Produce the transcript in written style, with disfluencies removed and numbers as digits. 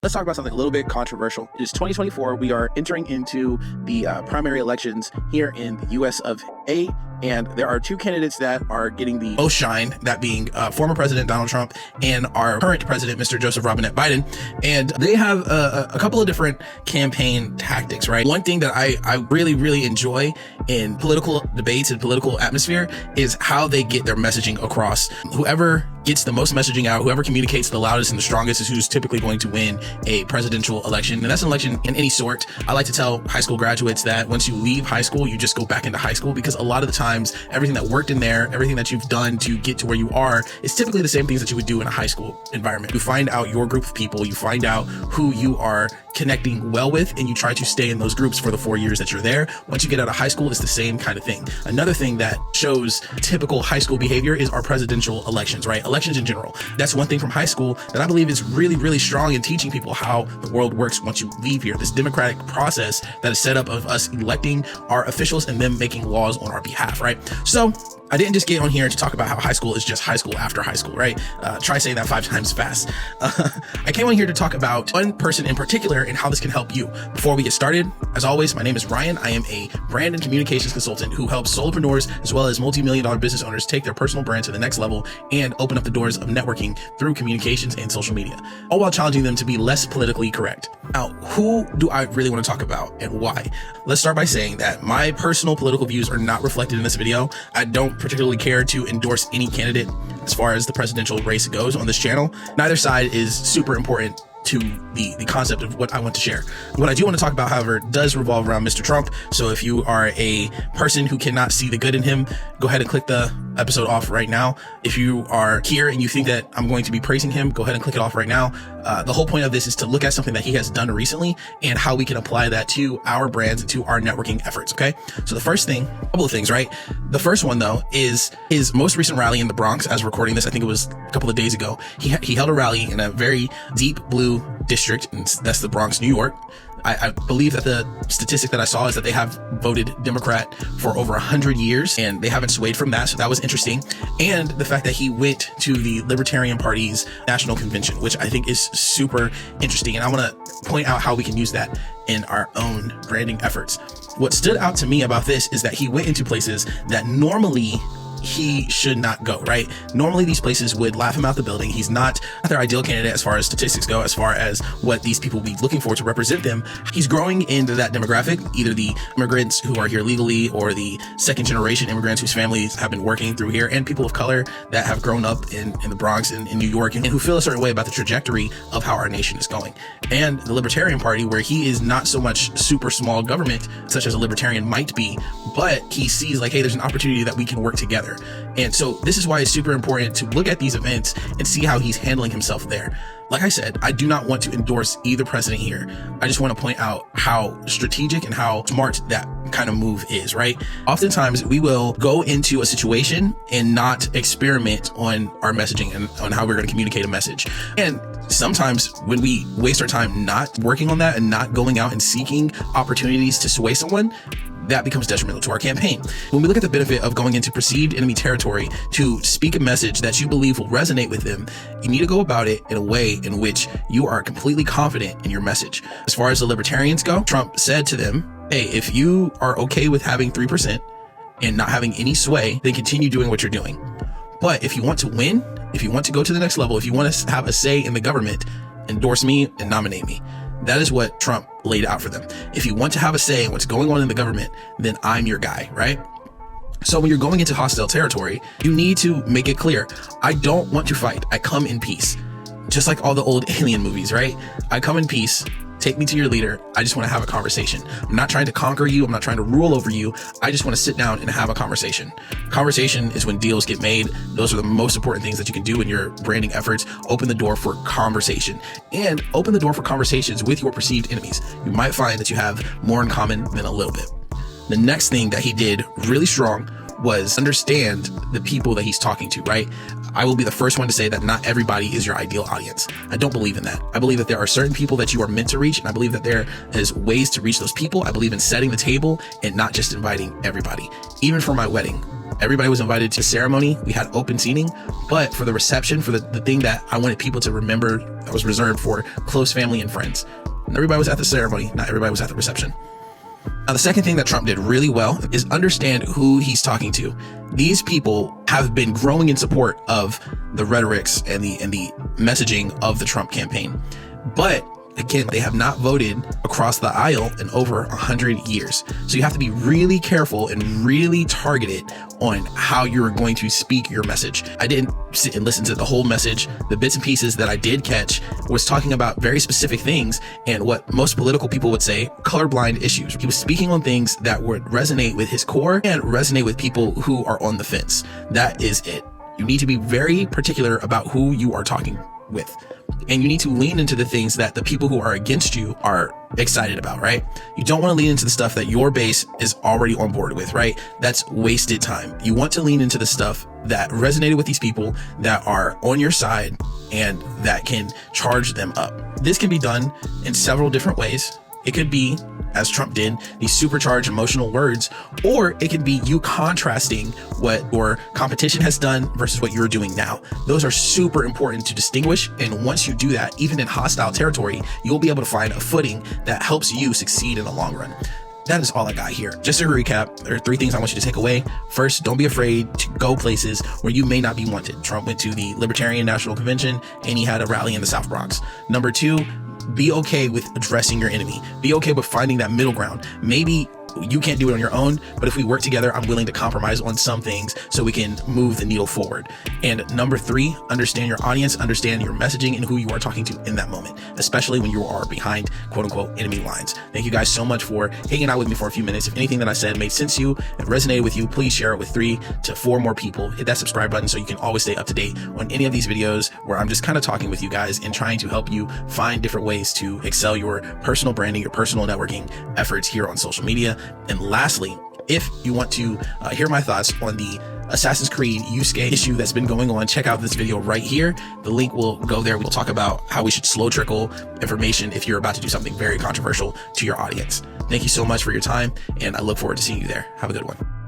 Let's talk about something a little bit controversial. It is 2024. We are entering into the primary elections here in the US of A. And there are two candidates that are getting the most shine, that being former President Donald Trump and our current president, Mr. Joseph Robinette Biden. And they have a couple of different campaign tactics, right? One thing that I really enjoy in political debates and political atmosphere is how they get their messaging across. Whoever gets the most messaging out, whoever communicates the loudest and the strongest is who's typically going to win a presidential election. And that's an election in any sort. I like to tell high school graduates that once you leave high school, you just go back into high school, because a lot of the times everything that worked in there, everything that you've done to get to where you are is typically the same things that you would do in a high school environment. You find out your group of people, you find out who you are connecting well with, and you try to stay in those groups for the 4 years that you're there. Once you get out of high school, it's the same kind of thing. Another thing that shows typical high school behavior is our presidential elections, right? Elections in general. That's one thing from high school that I believe is really strong in teaching people how the world works once you leave here. This democratic process that is set up of us electing our officials and them making laws on our behalf, right? So I didn't just get on here to talk about how high school is just high school after high school, right? Try saying that 5 times fast. I came on here to talk about one person in particular and how this can help you. Before we get started, as always, my name is Ryan. I am a brand and communications consultant who helps solopreneurs as well as multi-million-dollar business owners take their personal brand to the next level and open up the doors of networking through communications and social media, all while challenging them to be less politically correct. Now, who do I really want to talk about and why? Let's start by saying that my personal political views are not reflected in this video. I don't particularly care to endorse any candidate as far as the presidential race goes on this channel. Neither side is super important to the concept of what I want to share. What I do want to talk about, however, does revolve around Mr. Trump. So if you are a person who cannot see the good in him, go ahead and click the episode off right now. If you are here and you think that I'm going to be praising him, go ahead and click it off right now. The whole point of this is to look at something that he has done recently and how we can apply that to our brands and to our networking efforts. Okay. So the first thing, a couple of things, right? The first one though is his most recent rally in the Bronx. As recording this, I think it was a couple of days ago. He held a rally in a very deep blue district, and that's the Bronx, New York. I believe that the statistic that I saw is that they have voted Democrat for over 100 years and they haven't swayed from that. So that was interesting. And the fact that he went to the Libertarian Party's national convention, which I think is super interesting. And I want to point out how we can use that in our own branding efforts. What stood out to me about this is that he went into places that normally he should not go, right? Normally these places would laugh him out the building. He's not their ideal candidate as far as statistics go, as far as what these people will be looking for to represent them. He's growing into that demographic, either the immigrants who are here legally or the second generation immigrants whose families have been working through here, and people of color that have grown up in the Bronx and in New York and who feel a certain way about the trajectory of how our nation is going. And the Libertarian Party, where he is not so much super small government such as a libertarian might be, but he sees like, hey, there's an opportunity that we can work together. And so this is why it's super important to look at these events and see how he's handling himself there. Like I said, I do not want to endorse either president here. I just want to point out how strategic and how smart that kind of move is, right? Oftentimes we will go into a situation and not experiment on our messaging and on how we're going to communicate a message. And sometimes when we waste our time not working on that and not going out and seeking opportunities to sway someone, that becomes detrimental to our campaign. When we look at the benefit of going into perceived enemy territory to speak a message that you believe will resonate with them, you need to go about it in a way in which you are completely confident in your message. As far as the libertarians go, Trump said to them, hey, if you are okay with having 3% and not having any sway, then continue doing what you're doing. But if you want to win, if you want to go to the next level, if you want to have a say in the government, endorse me and nominate me. That is what Trump laid out for them. If you want to have a say in what's going on in the government, then I'm your guy, right? So when you're going into hostile territory, you need to make it clear, I don't want to fight. I come in peace. Just like all the old Alien movies, right? I come in peace. Take me to your leader. I just want to have a conversation. I'm not trying to conquer you. I'm not trying to rule over you. I just want to sit down and have a conversation. Conversation is when deals get made. Those are the most important things that you can do in your branding efforts. Open the door for conversation and open the door for conversations with your perceived enemies. You might find that you have more in common than a little bit. The next thing that he did really strong was understand the people that he's talking to, right? I will be the first one to say that not everybody is your ideal audience. I don't believe in that. I believe that there are certain people that you are meant to reach, and I believe that there is ways to reach those people. I believe in setting the table and not just inviting everybody. Even for my wedding, Everybody was invited to the ceremony. We had open seating, but for the reception, for the thing that I wanted people to remember, that was reserved for close family and friends. Everybody was at the ceremony, not everybody was at the reception. Now, the second thing that Trump did really well is understand who he's talking to. These people have been growing in support of the rhetorics and the messaging of the Trump campaign. But again, they have not voted across the aisle in over 100 years. So you have to be really careful and really targeted on how you're going to speak your message. I didn't sit and listen to the whole message. The bits and pieces that I did catch was talking about very specific things and what most political people would say, colorblind issues. He was speaking on things that would resonate with his core and resonate with people who are on the fence. That is it. You need to be very particular about who you are talking with. And you need to lean into the things that the people who are against you are excited about, right? You don't want to lean into the stuff that your base is already on board with, right? That's wasted time. You want to lean into the stuff that resonated with these people that are on your side and that can charge them up. This can be done in several different ways. It could be, as Trump did, these supercharged emotional words, or it can be you contrasting what your competition has done versus what you're doing now. Those are super important to distinguish. And once you do that, even in hostile territory, you'll be able to find a footing that helps you succeed in the long run. That is all I got here. Just to recap, there are 3 things I want you to take away. First, don't be afraid to go places where you may not be wanted. Trump went to the Libertarian National Convention and he had a rally in the South Bronx. Number 2, be okay with addressing your enemy. Be okay with finding that middle ground. Maybe you can't do it on your own, but if we work together, I'm willing to compromise on some things so we can move the needle forward. And number 3, understand your audience, understand your messaging and who you are talking to in that moment, especially when you are behind quote unquote enemy lines. Thank you guys so much for hanging out with me for a few minutes. If anything that I said made sense to you and resonated with you, please share it with 3 to 4 more people. Hit that subscribe button so you can always stay up to date on any of these videos where I'm just kind of talking with you guys and trying to help you find different ways to excel your personal branding, your personal networking efforts here on social media. And lastly, if you want to hear my thoughts on the Assassin's Creed Yusuke issue that's been going on, check out this video right here. The link will go there. We'll talk about how we should slow trickle information if you're about to do something very controversial to your audience. Thank you so much for your time, and I look forward to seeing you there. Have a good one.